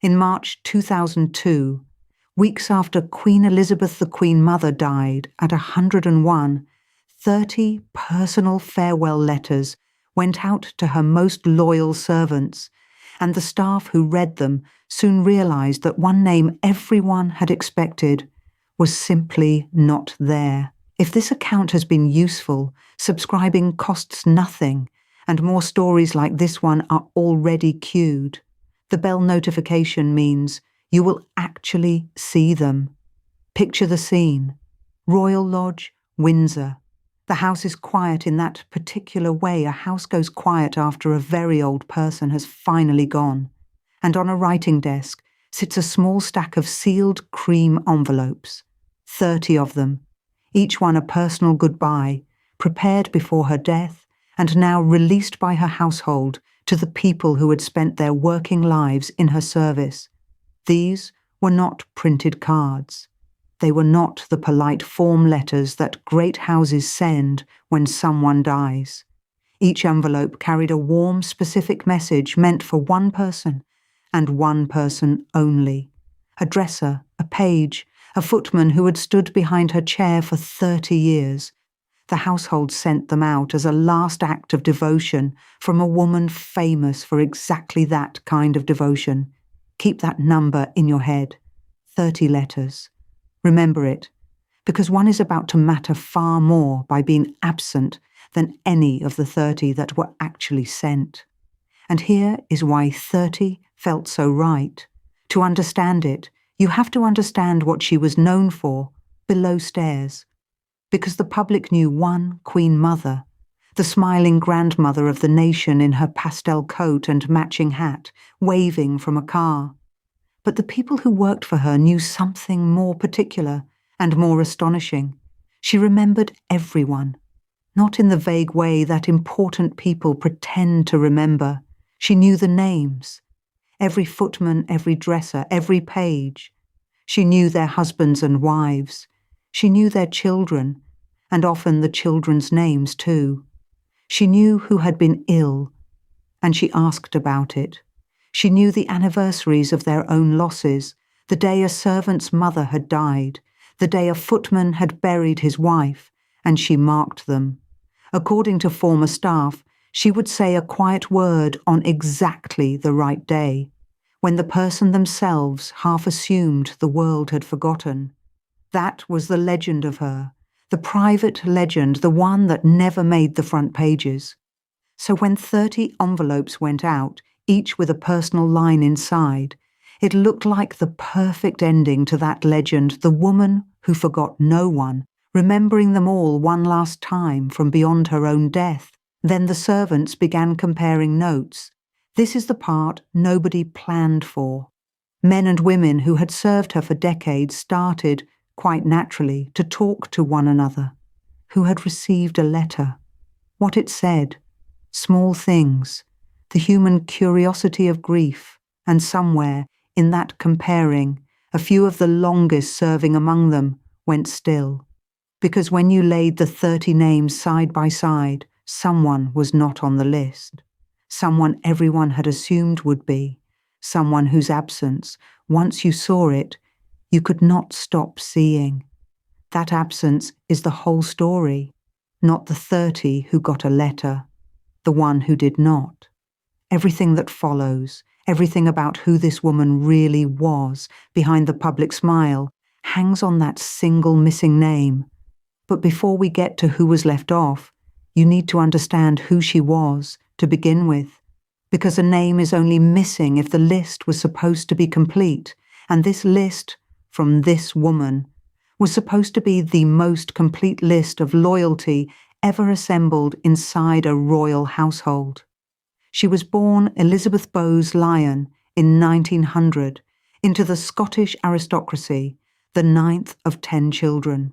In March 2002, weeks after Queen Elizabeth the Queen Mother died at 101, 30 personal farewell letters went out to her most loyal servants, and the staff who read them soon realised that one name everyone had expected was simply not there. If this account has been useful, subscribing costs nothing, and more stories like this one are already queued. The bell notification means you will actually see them. Picture the scene. Royal Lodge, Windsor. The house is quiet in that particular way a house goes quiet after a very old person has finally gone. And on a writing desk sits a small stack of sealed cream envelopes. 30 of them, each one a personal goodbye, prepared before her death and now released by her household to the people who had spent their working lives in her service. These were not printed cards. They were not the polite form letters that great houses send when someone dies. Each envelope carried a warm, specific message meant for one person, and one person only. A dresser, a page, a footman who had stood behind her chair for 30 years. The household sent them out as a last act of devotion from a woman famous for exactly that kind of devotion. Keep that number in your head. 30 letters. Remember it, because one is about to matter far more by being absent than any of the 30 that were actually sent. And here is why 30 felt so right. To understand it, you have to understand what she was known for below stairs. Because the public knew one Queen Mother, the smiling grandmother of the nation in her pastel coat and matching hat, waving from a car. But the people who worked for her knew something more particular and more astonishing. She remembered everyone, not in the vague way that important people pretend to remember. She knew the names. Every footman, every dresser, every page. She knew their husbands and wives. She knew their children, and often the children's names too. She knew who had been ill, and she asked about it. She knew the anniversaries of their own losses, the day a servant's mother had died, the day a footman had buried his wife, and she marked them. According to former staff, she would say a quiet word on exactly the right day, when the person themselves half assumed the world had forgotten. That was the legend of her, the private legend, the one that never made the front pages. So when 30 envelopes went out, each with a personal line inside, it looked like the perfect ending to that legend, the woman who forgot no one, remembering them all one last time from beyond her own death. Then the servants began comparing notes. This is the part nobody planned for. Men and women who had served her for decades started, quite naturally, to talk to one another. Who had received a letter? What it said? Small things. The human curiosity of grief, and somewhere, in that comparing, a few of the longest serving among them went still. Because when you laid the 30 names side by side, someone was not on the list. Someone everyone had assumed would be. Someone whose absence, once you saw it, you could not stop seeing. That absence is the whole story, not the 30 who got a letter, the one who did not. Everything that follows, everything about who this woman really was behind the public smile, hangs on that single missing name. But before we get to who was left off, you need to understand who she was to begin with, because a name is only missing if the list was supposed to be complete, and this list, from this woman, was supposed to be the most complete list of loyalty ever assembled inside a royal household. She was born Elizabeth Bowes Lyon in 1900 into the Scottish aristocracy, the 9th of 10 children.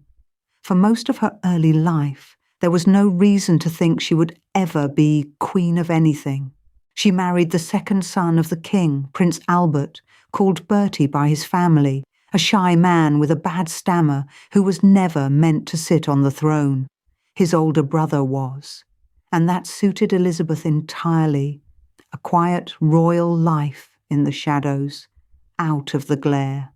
For most of her early life, there was no reason to think she would ever be queen of anything. She married the second son of the king, Prince Albert, called Bertie by his family, a shy man with a bad stammer who was never meant to sit on the throne. His older brother was. And that suited Elizabeth entirely. A quiet royal life in the shadows. out of the glare.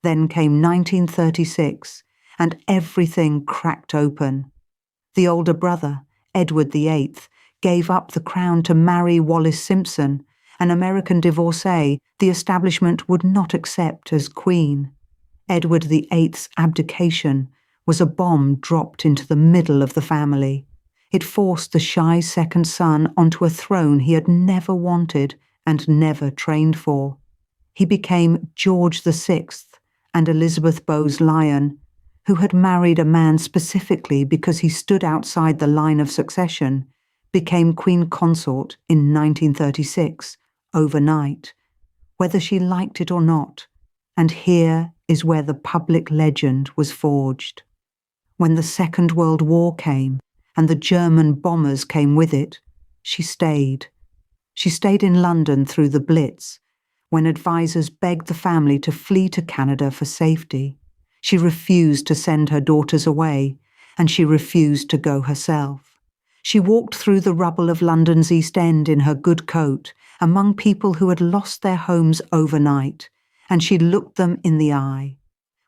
Then came 1936, and everything cracked open. The older brother, Edward VIII, gave up the crown to marry Wallis Simpson, an American divorcee the establishment would not accept as queen. Edward VIII's abdication was a bomb dropped into the middle of the family. It forced the shy second son onto a throne he had never wanted and never trained for. He became George VI and Elizabeth Bowes-Lyon, who had married a man specifically because he stood outside the line of succession, became Queen Consort in 1936, overnight, whether she liked it or not, and here is where the public legend was forged. When the Second World War came, and the German bombers came with it, she stayed. She stayed in London through the Blitz, when advisors begged the family to flee to Canada for safety. She refused to send her daughters away, and she refused to go herself. She walked through the rubble of London's East End in her good coat, among people who had lost their homes overnight, and she looked them in the eye.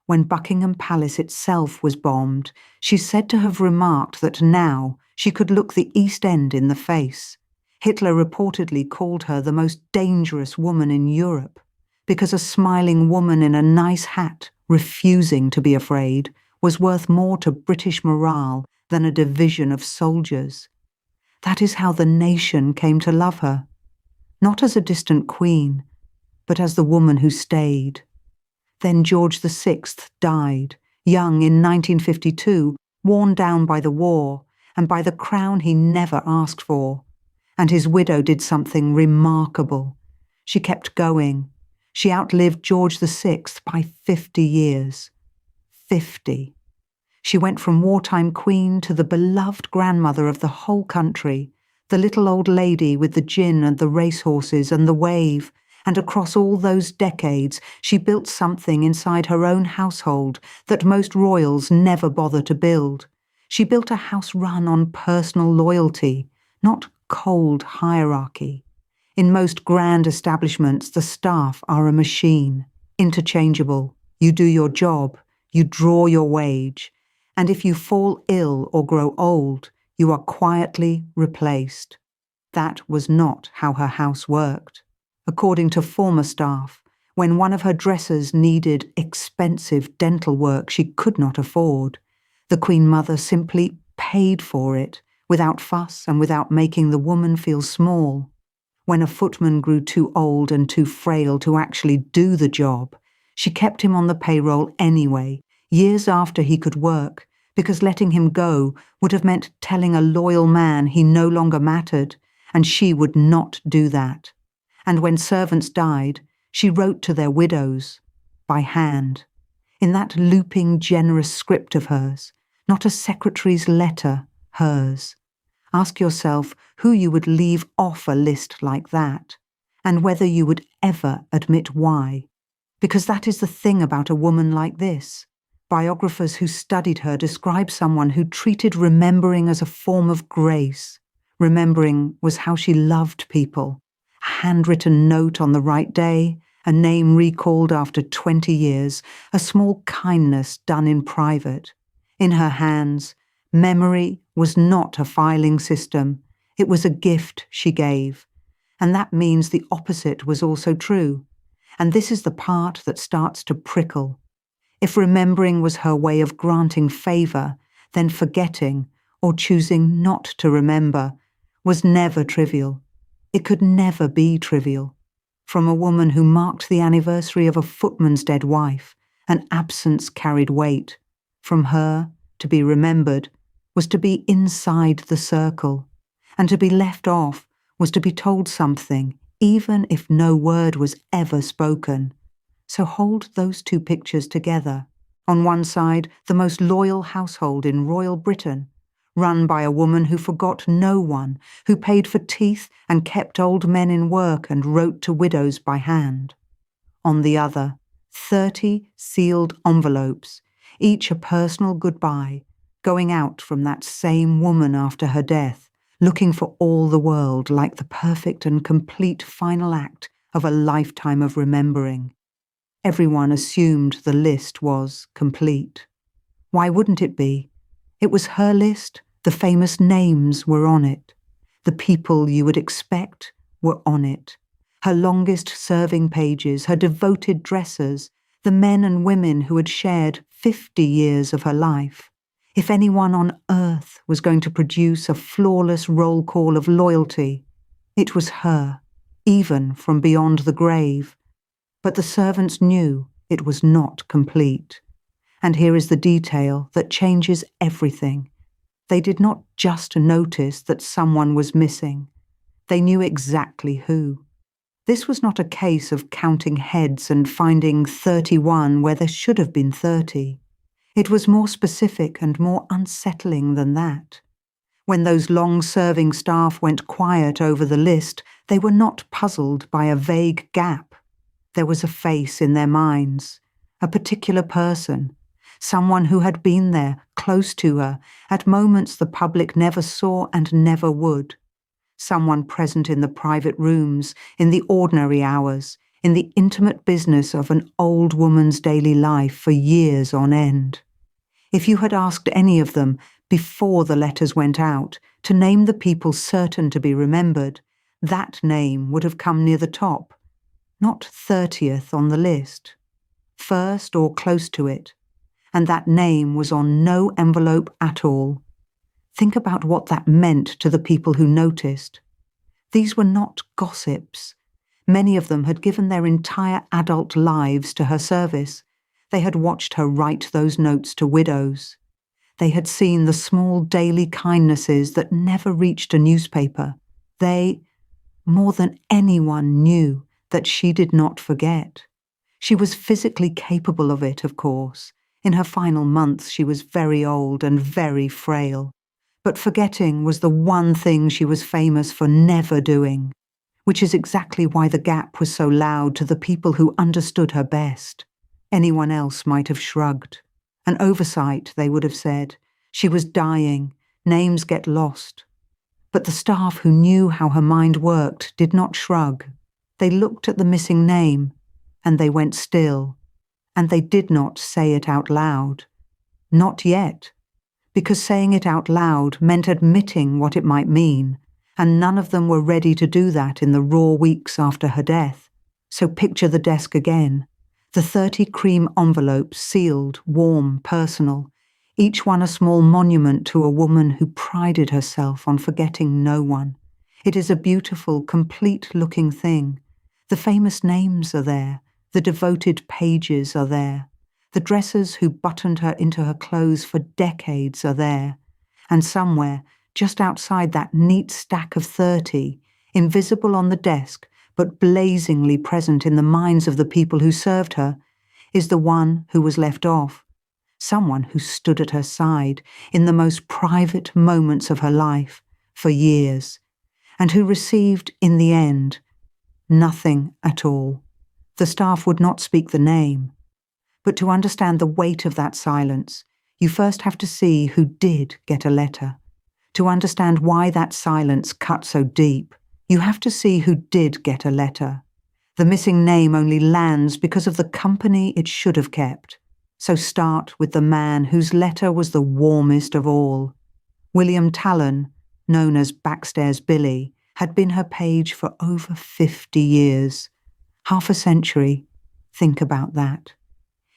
When Buckingham Palace itself was bombed, she's said to have remarked that now she could look the East End in the face. Hitler reportedly called her the most dangerous woman in Europe, because a smiling woman in a nice hat, refusing to be afraid, was worth more to British morale than a division of soldiers. That is how the nation came to love her, not as a distant queen, but as the woman who stayed. Then George VI died, young in 1952, worn down by the war and by the crown he never asked for. And his widow did something remarkable. She kept going. She outlived George VI by 50 years. 50. She went from wartime queen to the beloved grandmother of the whole country, the little old lady with the gin and the racehorses and the wave, and across all those decades she built something inside her own household that most royals never bother to build. She built a house run on personal loyalty, not cold hierarchy. In most grand establishments, the staff are a machine, interchangeable. You do your job, you draw your wage, and if you fall ill or grow old, you are quietly replaced. That was not how her house worked. According to former staff, when one of her dressers needed expensive dental work she could not afford, the Queen Mother simply paid for it, without fuss and without making the woman feel small. When a footman grew too old and too frail to actually do the job, she kept him on the payroll anyway, years after he could work, because letting him go would have meant telling a loyal man he no longer mattered, and she would not do that. And when servants died, she wrote to their widows, by hand, in that looping, generous script of hers, not a secretary's letter, hers. Ask yourself who you would leave off a list like that, and whether you would ever admit why. Because that is the thing about a woman like this. Biographers who studied her describe someone who treated remembering as a form of grace. Remembering was how she loved people. A handwritten note on the right day, a name recalled after 20 years, a small kindness done in private. In her hands, memory was not a filing system, it was a gift she gave. And that means the opposite was also true. And this is the part that starts to prickle. If remembering was her way of granting favour, then forgetting, or choosing not to remember, was never trivial. It could never be trivial. From a woman who marked the anniversary of a footman's dead wife, an absence carried weight. From her, to be remembered, was to be inside the circle, and to be left off was to be told something, even if no word was ever spoken. So hold those two pictures together. On one side, the most loyal household in royal Britain, run by a woman who forgot no one, who paid for teeth and kept old men in work and wrote to widows by hand. On the other, 30 sealed envelopes, each a personal goodbye, going out from that same woman after her death, looking for all the world like the perfect and complete final act of a lifetime of remembering. Everyone assumed the list was complete. Why wouldn't it be? It was her list. The famous names were on it. The people you would expect were on it. Her longest-serving pages, her devoted dressers, the men and women who had shared 50 years of her life. If anyone on earth was going to produce a flawless roll call of loyalty, it was her, even from beyond the grave. But the servants knew it was not complete. And here is the detail that changes everything. They did not just notice that someone was missing. They knew exactly who. This was not a case of counting heads and finding 31 where there should have been 30. It was more specific and more unsettling than that. When those long-serving staff went quiet over the list, they were not puzzled by a vague gap. There was a face in their minds, a particular person, someone who had been there, close to her, at moments the public never saw and never would. Someone present in the private rooms, in the ordinary hours, in the intimate business of an old woman's daily life for years on end. If you had asked any of them, before the letters went out, to name the people certain to be remembered, that name would have come near the top, not 30th on the list, first or close to it, and that name was on no envelope at all. Think about what that meant to the people who noticed. These were not gossips. Many of them had given their entire adult lives to her service. They had watched her write those notes to widows. They had seen the small daily kindnesses that never reached a newspaper. They, more than anyone, knew that she did not forget. She was physically capable of it, of course. In her final months she was very old and very frail. But forgetting was the one thing she was famous for never doing, which is exactly why the gap was so loud to the people who understood her best. Anyone else might have shrugged. An oversight, they would have said. She was dying. Names get lost. But the staff who knew how her mind worked did not shrug. They looked at the missing name, and they went still, and they did not say it out loud. Not yet, because saying it out loud meant admitting what it might mean, and none of them were ready to do that in the raw weeks after her death. So picture the desk again. The 30 cream envelopes, sealed, warm, personal, each one a small monument to a woman who prided herself on forgetting no one. It is a beautiful, complete-looking thing. The famous names are there. The devoted pages are there. The dressers who buttoned her into her clothes for decades are there. And somewhere, just outside that neat stack of 30, invisible on the desk, but blazingly present in the minds of the people who served her, is the one who was left off. Someone who stood at her side in the most private moments of her life for years, and who received, in the end, nothing at all. The staff would not speak the name. But to understand the weight of that silence, you first have to see who did get a letter. To understand why that silence cut so deep, you have to see who did get a letter. The missing name only lands because of the company it should have kept. So start with the man whose letter was the warmest of all. William Talon, known as Backstairs Billy, had been her page for over 50 years. Half a century. Think about that.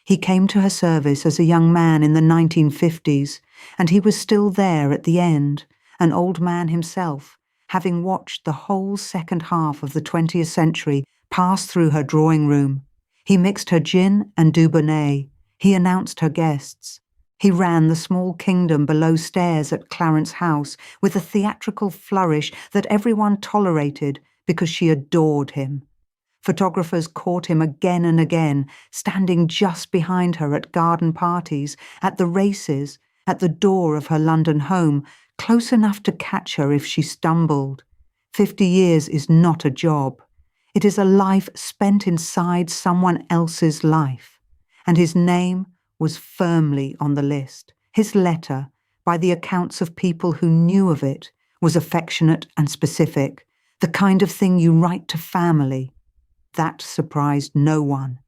He came to her service as a young man in the 1950s, and he was still there at the end, an old man himself, having watched the whole second half of the 20th century pass through her drawing room. He mixed her gin and Dubonnet. He announced her guests. He ran the small kingdom below stairs at Clarence House with a theatrical flourish that everyone tolerated because she adored him. Photographers caught him again and again, standing just behind her at garden parties, at the races, at the door of her London home, close enough to catch her if she stumbled. 50 years is not a job. It is a life spent inside someone else's life. And his name was firmly on the list. His letter, by the accounts of people who knew of it, was affectionate and specific, the kind of thing you write to family. That surprised no one.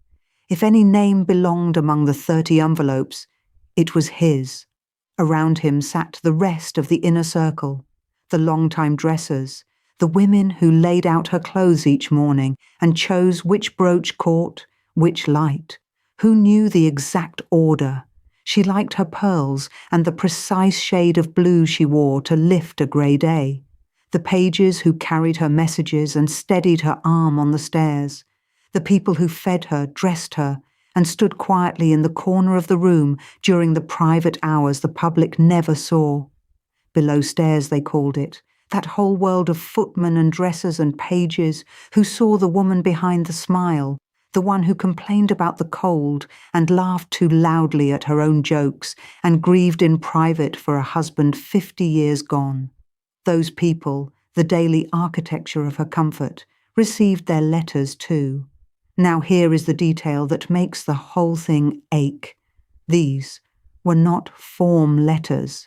If any name belonged among the 30 envelopes, it was his. Around him sat the rest of the inner circle, the long-time dressers, the women who laid out her clothes each morning and chose which brooch caught, which light, who knew the exact order. She liked her pearls and the precise shade of blue she wore to lift a grey day. The pages who carried her messages and steadied her arm on the stairs. The people who fed her, dressed her, and stood quietly in the corner of the room during the private hours the public never saw. Below stairs, they called it, that whole world of footmen and dressers and pages who saw the woman behind the smile, the one who complained about the cold and laughed too loudly at her own jokes and grieved in private for a husband 50 years gone. Those people, the daily architecture of her comfort, received their letters too. Now here is the detail that makes the whole thing ache. These were not form letters.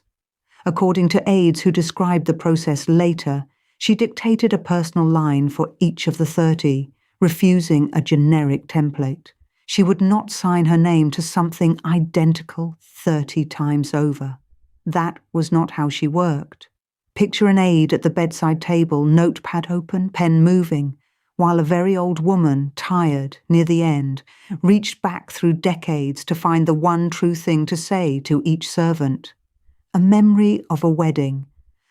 According to aides who described the process later, she dictated a personal line for each of the 30, refusing a generic template. She would not sign her name to something identical 30 times over. That was not how she worked. Picture an aide at the bedside table, notepad open, pen moving, while a very old woman, tired, near the end, reached back through decades to find the one true thing to say to each servant. A memory of a wedding,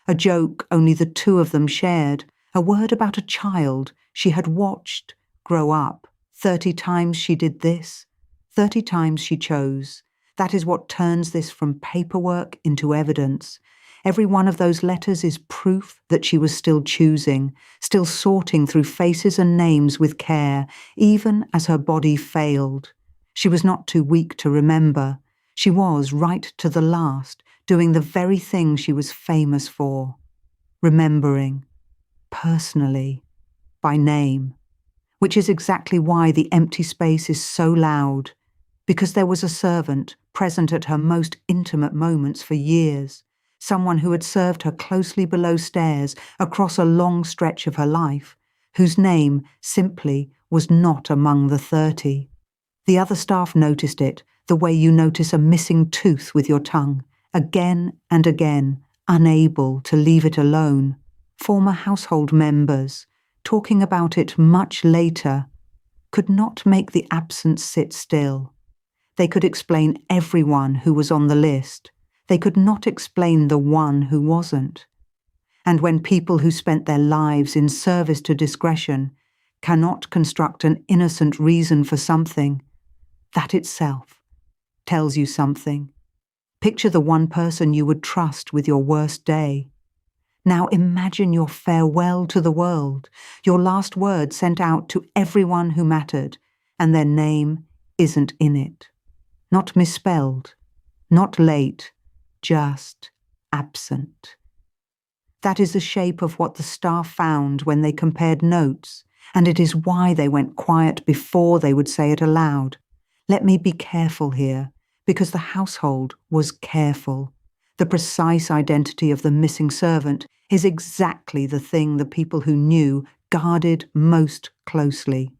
a joke only the two of them shared, a word about a child she had watched grow up. 30 times she did this, 30 times she chose. That is what turns this from paperwork into evidence. Every one of those letters is proof that she was still choosing, still sorting through faces and names with care, even as her body failed. She was not too weak to remember. She was, right to the last, doing the very thing she was famous for. Remembering, personally, by name. Which is exactly why the empty space is so loud, because there was a servant present at her most intimate moments for years, someone who had served her closely below stairs across a long stretch of her life, whose name simply was not among the 30. The other staff noticed it, the way you notice a missing tooth with your tongue, again and again, unable to leave it alone. Former household members, talking about it much later, could not make the absence sit still. They could explain everyone who was on the list. They could not explain the one who wasn't. And when people who spent their lives in service to discretion cannot construct an innocent reason for something, that itself tells you something. Picture the one person you would trust with your worst day. Now imagine your farewell to the world, your last word sent out to everyone who mattered, and their name isn't in it. Not misspelled, not late, just absent. That is the shape of what the staff found when they compared notes, and it is why they went quiet before they would say it aloud. Let me be careful here, because the household was careful. The precise identity of the missing servant is exactly the thing the people who knew guarded most closely.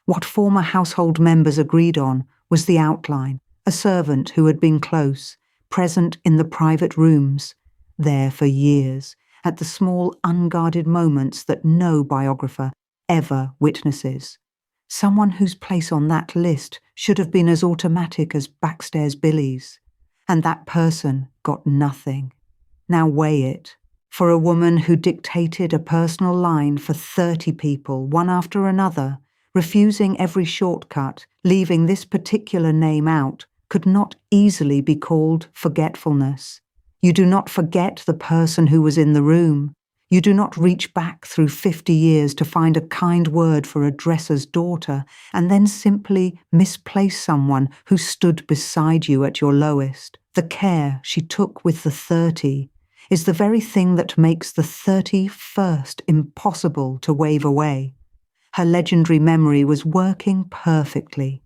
What former household members agreed on was the outline, a servant who had been close, present in the private rooms, there for years, at the small unguarded moments that no biographer ever witnesses. Someone whose place on that list should have been as automatic as backstairs Billy's. And that person got nothing. Now weigh it. For a woman who dictated a personal line for 30 people, one after another, refusing every shortcut, leaving this particular name out, could not easily be called forgetfulness. You do not forget the person who was in the room. You do not reach back through 50 years to find a kind word for a dresser's daughter and then simply misplace someone who stood beside you at your lowest. The care she took with the 30 is the very thing that makes the 31st impossible to wave away. Her legendary memory was working perfectly,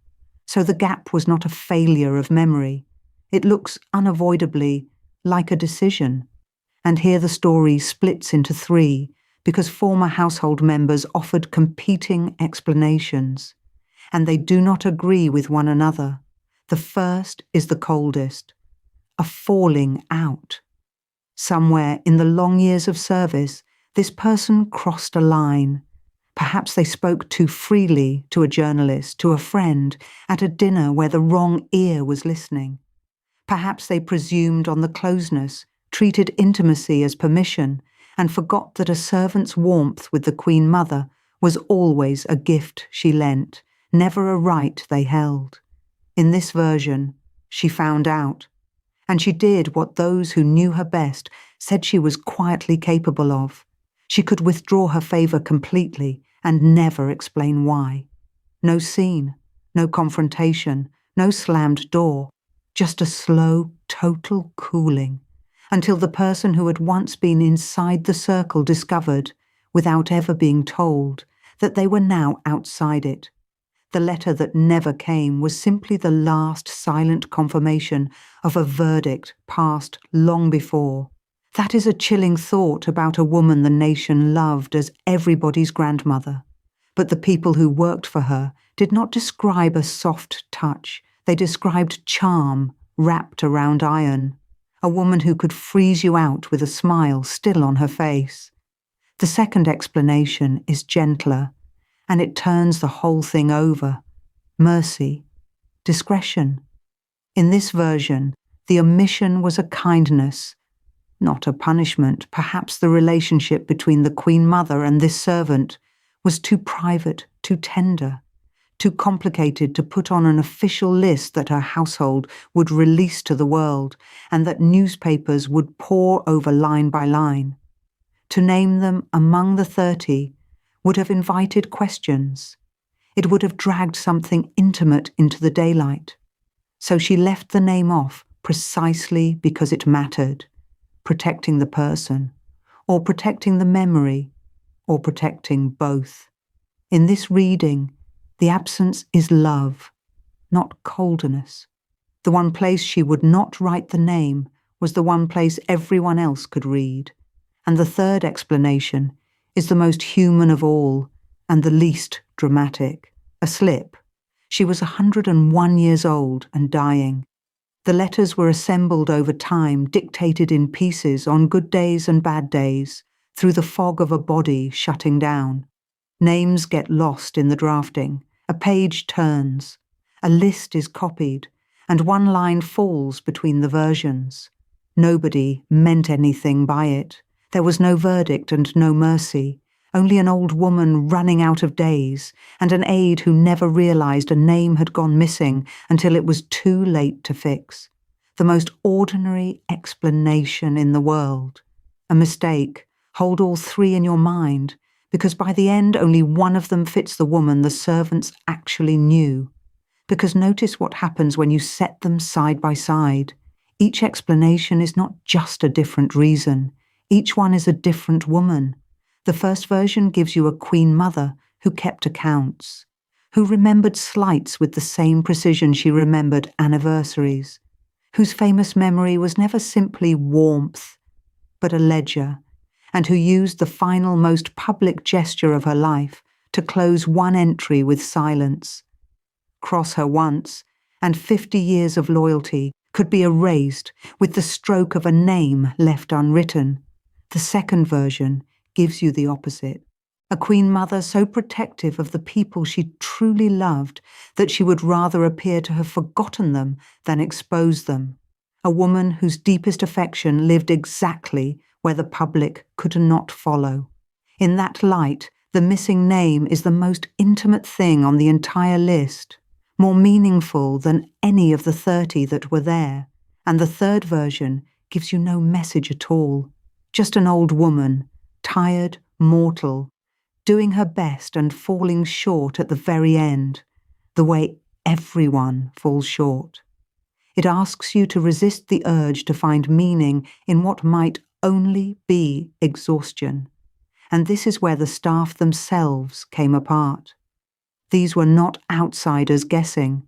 so the gap was not a failure of memory. It looks unavoidably like a decision. And here the story splits into 3 because former household members offered competing explanations. and they do not agree with one another. The first is the coldest, a falling out. Somewhere in the long years of service, this person crossed a line. Perhaps they spoke too freely to a journalist, to a friend, at a dinner where the wrong ear was listening. Perhaps they presumed on the closeness, treated intimacy as permission, and forgot that a servant's warmth with the Queen Mother was always a gift she lent, never a right they held. In this version, she found out, and she did what those who knew her best said she was quietly capable of. She could withdraw her favour completely and never explain why. No scene, no confrontation, no slammed door, just a slow, total cooling, until the person who had once been inside the circle discovered, without ever being told, that they were now outside it. The letter that never came was simply the last silent confirmation of a verdict passed long before. That is a chilling thought about a woman the nation loved as everybody's grandmother. But the people who worked for her did not describe a soft touch. They described charm wrapped around iron. A woman who could freeze you out with a smile still on her face. The second explanation is gentler, and it turns the whole thing over. Mercy, discretion. In this version, the omission was a kindness, not a punishment. Perhaps the relationship between the Queen Mother and this servant was too private, too tender, too complicated to put on an official list that her household would release to the world and that newspapers would pore over line by line. To name them among the 30 would have invited questions. It would have dragged something intimate into the daylight. So she left the name off precisely because it mattered, protecting the person, or protecting the memory, or protecting both. In this reading, the absence is love, not coldness. The one place she would not write the name was the one place everyone else could read. And the third explanation is the most human of all and the least dramatic. A slip. She was 101 years old and dying. The letters were assembled over time, dictated in pieces on good days and bad days, through the fog of a body shutting down. Names get lost in the drafting. A page turns. A list is copied, and one line falls between the versions. Nobody meant anything by it. There was no verdict and no mercy, only an old woman running out of days, and an aide who never realized a name had gone missing until it was too late to fix. The most ordinary explanation in the world. A mistake. Hold all three in your mind, because by the end only one of them fits the woman the servants actually knew. Because notice what happens when you set them side by side. Each explanation is not just a different reason. Each one is a different woman. The first version gives you a Queen Mother who kept accounts, who remembered slights with the same precision she remembered anniversaries, whose famous memory was never simply warmth, but a ledger, and who used the final most public gesture of her life to close one entry with silence. Cross her once, and 50 years of loyalty could be erased with the stroke of a name left unwritten. The second version gives you the opposite. A Queen Mother so protective of the people she truly loved that she would rather appear to have forgotten them than expose them. A woman whose deepest affection lived exactly where the public could not follow. In that light, the missing name is the most intimate thing on the entire list, more meaningful than any of the 30 that were there, and the third version gives you no message at all. Just an old woman, tired, mortal, doing her best and falling short at the very end, the way everyone falls short. It asks you to resist the urge to find meaning in what might only be exhaustion. And this is where the staff themselves came apart. These were not outsiders guessing.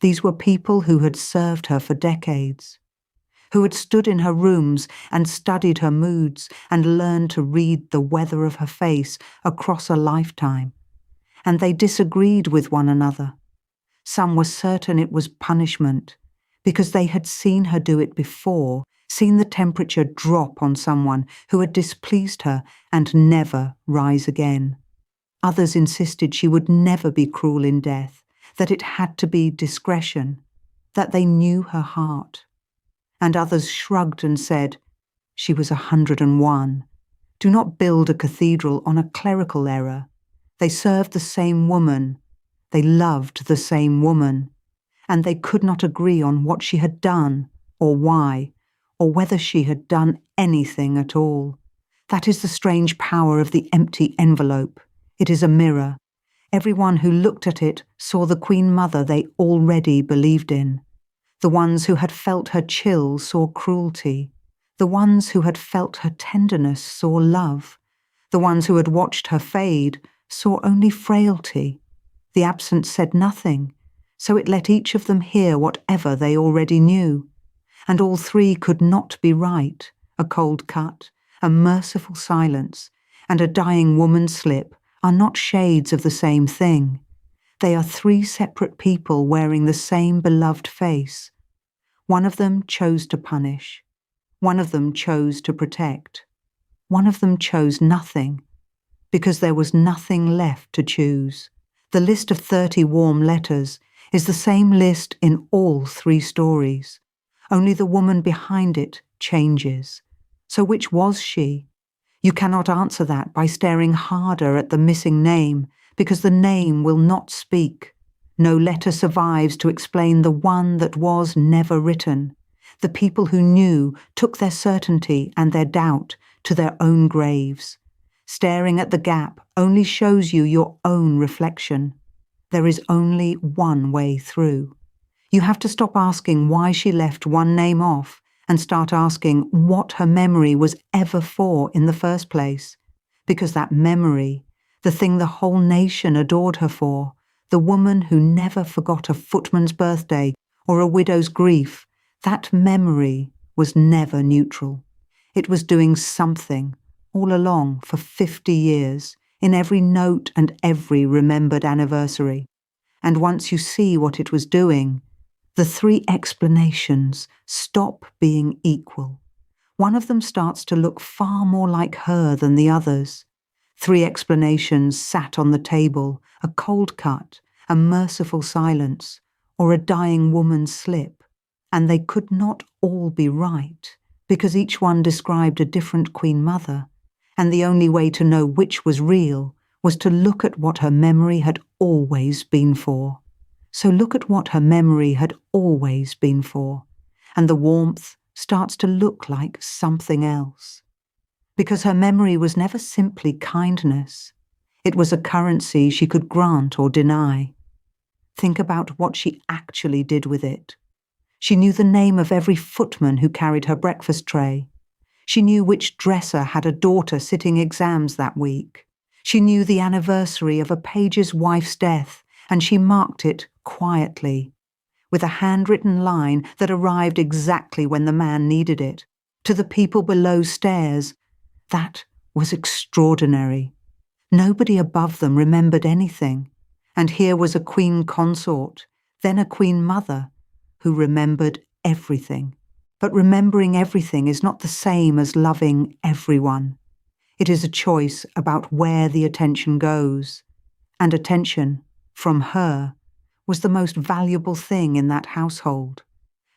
These were people who had served her for decades, who had stood in her rooms and studied her moods and learned to read the weather of her face across a lifetime. And they disagreed with one another, Some were certain it was punishment, because they had seen her do it before, seen the temperature drop on someone who had displeased her and never rise again. Others insisted she would never be cruel in death, that it had to be discretion, that they knew her heart. And others shrugged and said, she was 101. Do not build a cathedral on a clerical error. They served the same woman. They loved the same woman. And they could not agree on what she had done, or why, or whether she had done anything at all. That is the strange power of the empty envelope. It is a mirror. Everyone who looked at it saw the Queen Mother they already believed in. The ones who had felt her chill saw cruelty. The ones who had felt her tenderness saw love. The ones who had watched her fade saw only frailty. The absent said nothing, so it let each of them hear whatever they already knew. And all three could not be right: a cold cut, a merciful silence, and a dying woman's slip are not shades of the same thing. They are three separate people wearing the same beloved face. One of them chose to punish. One of them chose to protect. One of them chose nothing, because there was nothing left to choose. The list of 30 warm letters is the same list in all three stories. Only the woman behind it changes. So which was she? You cannot answer that by staring harder at the missing name, because the name will not speak. No letter survives to explain the one that was never written. The people who knew took their certainty and their doubt to their own graves. Staring at the gap only shows you your own reflection. There is only one way through. You have to stop asking why she left one name off and start asking what her memory was ever for in the first place. Because that memory, the thing the whole nation adored her for, the woman who never forgot a footman's birthday or a widow's grief, that memory was never neutral. It was doing something all along for 50 years, in every note and every remembered anniversary. And once you see what it was doing, the three explanations stop being equal. One of them starts to look far more like her than the others. Three explanations sat on the table: a cold cut, a merciful silence, or a dying woman's slip. And they could not all be right, because each one described a different Queen Mother, and the only way to know which was real was to look at what her memory had always been for. So look at what her memory had always been for, and the warmth starts to look like something else. Because her memory was never simply kindness. It was a currency she could grant or deny. Think about what she actually did with it. She knew the name of every footman who carried her breakfast tray. She knew which dresser had a daughter sitting exams that week. She knew the anniversary of a page's wife's death, and she marked it quietly, with a handwritten line that arrived exactly when the man needed it. To the people below stairs, that was extraordinary. Nobody above them remembered anything, and here was a queen consort, then a queen mother, who remembered everything. But remembering everything is not the same as loving everyone. It is a choice about where the attention goes, and attention, from her, was the most valuable thing in that household.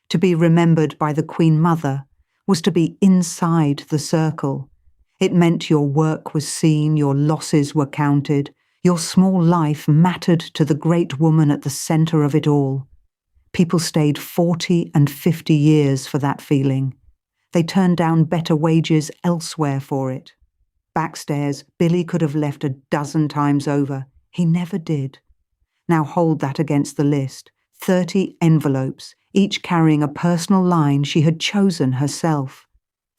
To be remembered by the Queen Mother was to be inside the circle. It meant your work was seen, your losses were counted, your small life mattered to the great woman at the centre of it all. People stayed 40 and 50 years for that feeling. They turned down better wages elsewhere for it. Backstairs, Billy could have left a dozen times over. He never did. Now hold that against the list. 30 envelopes, each carrying a personal line she had chosen herself.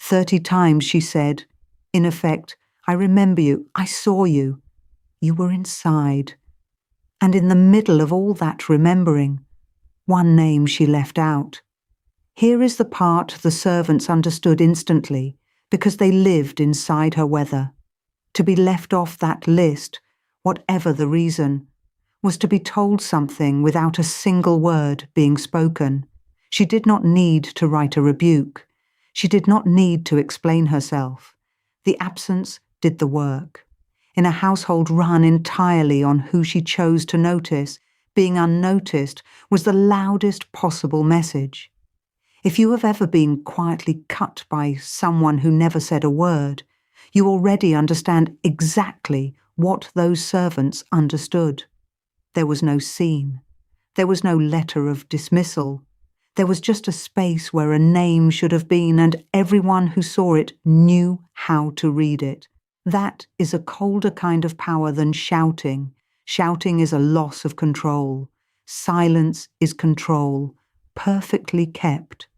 30 times she said, in effect, I remember you, I saw you. You were inside. And in the middle of all that remembering, one name she left out. Here is the part the servants understood instantly, because they lived inside her weather. To be left off that list, whatever the reason, was to be told something without a single word being spoken. She did not need to write a rebuke. She did not need to explain herself. The absence did the work. In a household run entirely on who she chose to notice, being unnoticed was the loudest possible message. If you have ever been quietly cut by someone who never said a word, you already understand exactly what those servants understood. There was no scene. There was no letter of dismissal. There was just a space where a name should have been, and everyone who saw it knew how to read it. That is a colder kind of power than shouting. Shouting is a loss of control. Silence is control, perfectly kept.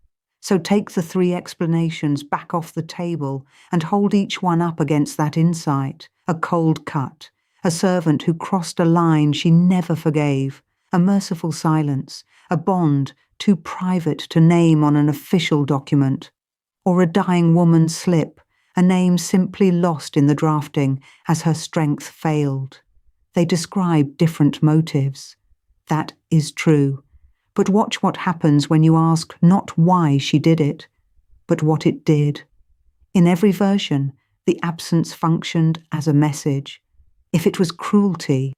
So take the three explanations back off the table and hold each one up against that insight. A cold cut, a servant who crossed a line she never forgave, a merciful silence, a bond too private to name on an official document, or a dying woman's slip, a name simply lost in the drafting as her strength failed. They describe different motives. That is true. But watch what happens when you ask not why she did it, but what it did. In every version, the absence functioned as a message. If it was cruelty,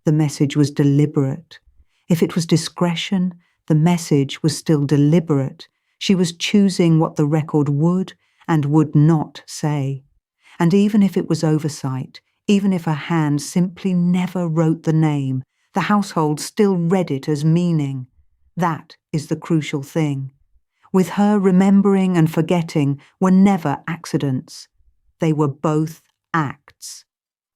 the message was deliberate. If it was discretion, the message was still deliberate. She was choosing what the record would and would not say. And even if it was oversight, even if her hand simply never wrote the name, the household still read it as meaning. That is the crucial thing. With her, remembering and forgetting were never accidents. They were both acts.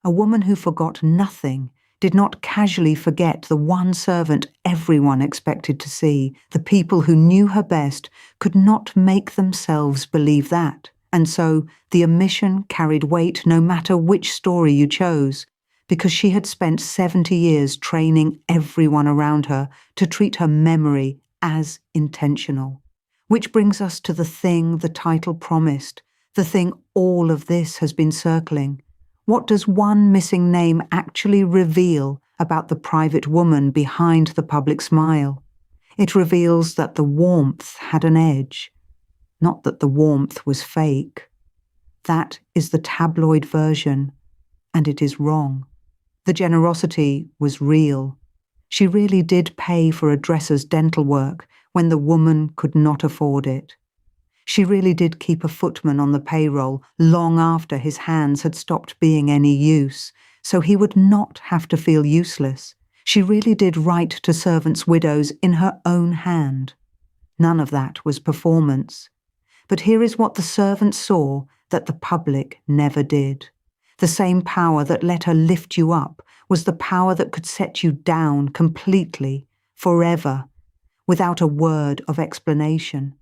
A woman who forgot nothing did not casually forget the one servant everyone expected to see. The people who knew her best could not make themselves believe that. And so the omission carried weight no matter which story you chose, because she had spent 70 years training everyone around her to treat her memory as intentional. Which brings us to the thing the title promised, the thing all of this has been circling. What does one missing name actually reveal about the private woman behind the public smile? It reveals that the warmth had an edge, not that the warmth was fake. That is the tabloid version, and it is wrong. The generosity was real. She really did pay for a dresser's dental work when the woman could not afford it. She really did keep a footman on the payroll long after his hands had stopped being any use, so he would not have to feel useless. She really did write to servants' widows in her own hand. None of that was performance. But here is what the servant saw that the public never did. The same power that let her lift you up was the power that could set you down completely, forever, without a word of explanation.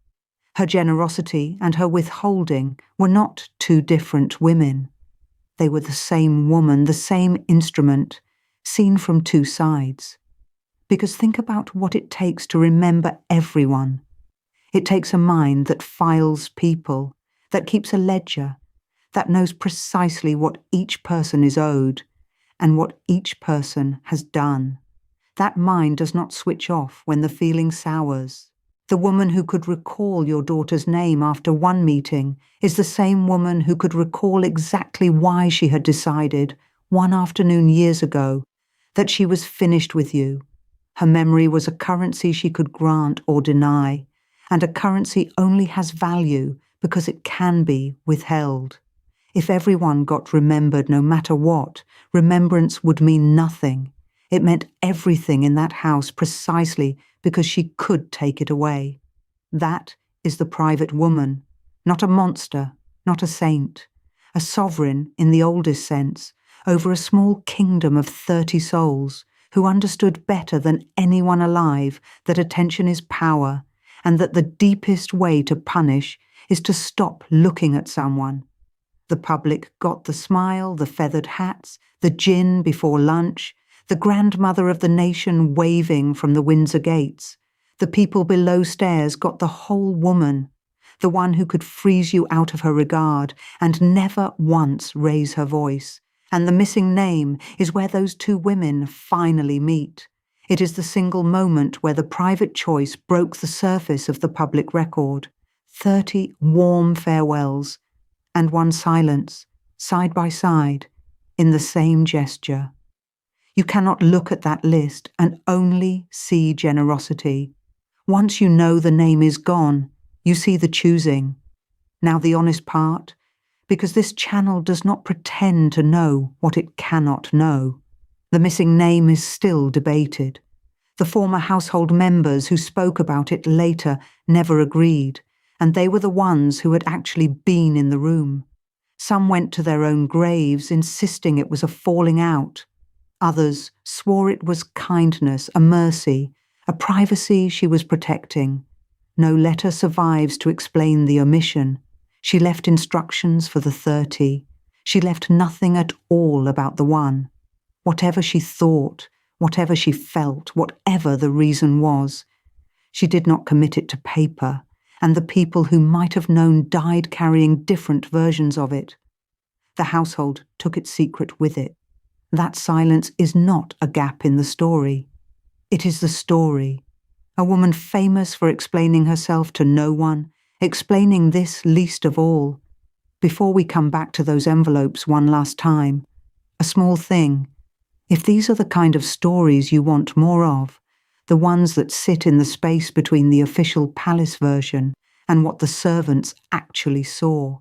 Her generosity and her withholding were not two different women. They were the same woman, the same instrument, seen from two sides. Because think about what it takes to remember everyone. It takes a mind that files people, that keeps a ledger, that knows precisely what each person is owed and what each person has done. That mind does not switch off when the feeling sours. The woman who could recall your daughter's name after one meeting is the same woman who could recall exactly why she had decided, one afternoon years ago, that she was finished with you. Her memory was a currency she could grant or deny, and a currency only has value because it can be withheld. If everyone got remembered no matter what, remembrance would mean nothing. It meant everything in that house precisely because she could take it away. That is the private woman, not a monster, not a saint, a sovereign in the oldest sense, over a small kingdom of 30 souls, who understood better than anyone alive that attention is power, and that the deepest way to punish is to stop looking at someone. The public got the smile, the feathered hats, the gin before lunch, the grandmother of the nation waving from the Windsor gates. The people below stairs got the whole woman, the one who could freeze you out of her regard and never once raise her voice, And the missing name is where those two women finally meet. It is the single moment where the private choice broke the surface of the public record. 30 warm farewells, and one silence, side by side, in the same gesture. You cannot look at that list and only see generosity. Once you know the name is gone, you see the choosing. Now the honest part, because this channel does not pretend to know what it cannot know. The missing name is still debated. The former household members who spoke about it later never agreed, and they were the ones who had actually been in the room. Some went to their own graves, insisting it was a falling out. Others swore it was kindness, a mercy, a privacy she was protecting. No letter survives to explain the omission. She left instructions for the 30. She left nothing at all about the one. Whatever she thought, whatever she felt, whatever the reason was, she did not commit it to paper, and the people who might have known died carrying different versions of it. The household took its secret with it. That silence is not a gap in the story. It is the story. A woman famous for explaining herself to no one, explaining this least of all. Before we come back to those envelopes one last time, a small thing. If these are the kind of stories you want more of, the ones that sit in the space between the official palace version and what the servants actually saw,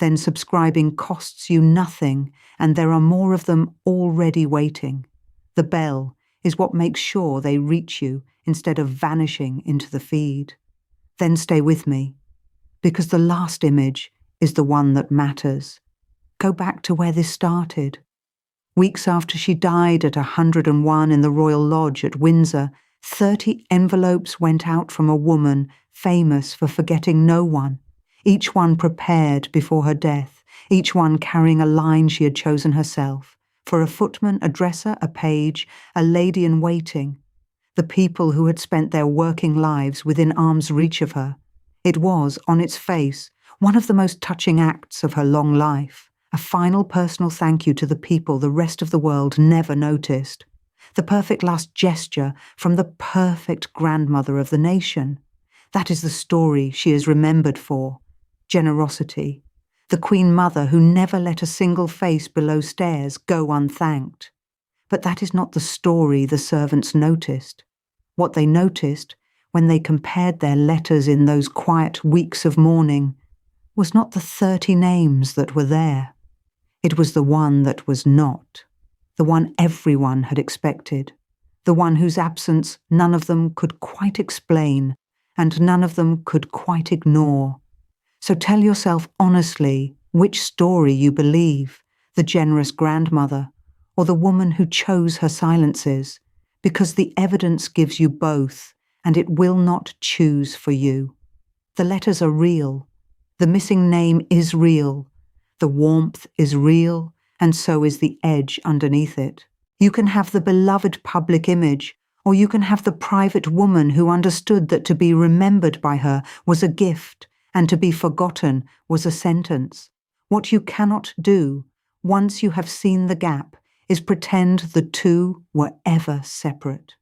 then subscribing costs you nothing, and there are more of them already waiting. The bell is what makes sure they reach you instead of vanishing into the feed. Then stay with me, because the last image is the one that matters. Go back to where this started. Weeks after she died at 101 in the Royal Lodge at Windsor, 30 envelopes went out from a woman famous for forgetting no one, each one prepared before her death, each one carrying a line she had chosen herself, for a footman, a dresser, a page, a lady in waiting, the people who had spent their working lives within arm's reach of her. It was, on its face, one of the most touching acts of her long life, a final personal thank you to the people the rest of the world never noticed, the perfect last gesture from the perfect grandmother of the nation. That is the story she is remembered for. Generosity. The Queen Mother who never let a single face below stairs go unthanked. But that is not the story the servants noticed. What they noticed, when they compared their letters in those quiet weeks of mourning, was not the 30 names that were there. It was the one that was not, the one everyone had expected, the one whose absence none of them could quite explain and none of them could quite ignore. So tell yourself honestly which story you believe, the generous grandmother or the woman who chose her silences, because the evidence gives you both and it will not choose for you. The letters are real. The missing name is real. The warmth is real, and so is the edge underneath it. You can have the beloved public image, or you can have the private woman who understood that to be remembered by her was a gift, and to be forgotten was a sentence. What you cannot do, once you have seen the gap, is pretend the two were ever separate.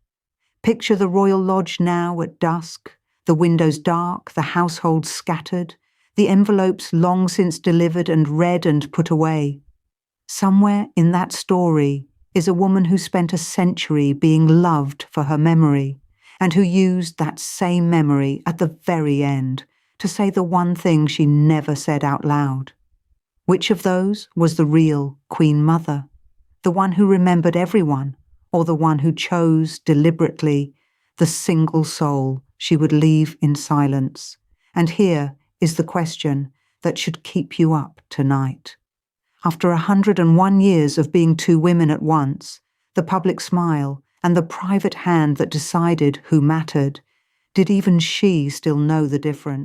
Picture the Royal Lodge now at dusk, the windows dark, the household scattered, the envelopes long since delivered and read and put away. Somewhere in that story is a woman who spent a century being loved for her memory, and who used that same memory at the very end to say the one thing she never said out loud. Which of those was the real Queen Mother? The one who remembered everyone, or the one who chose deliberately the single soul she would leave in silence? And here is the question that should keep you up tonight. After 101 years of being two women at once, the public smile and the private hand that decided who mattered, did even she still know the difference?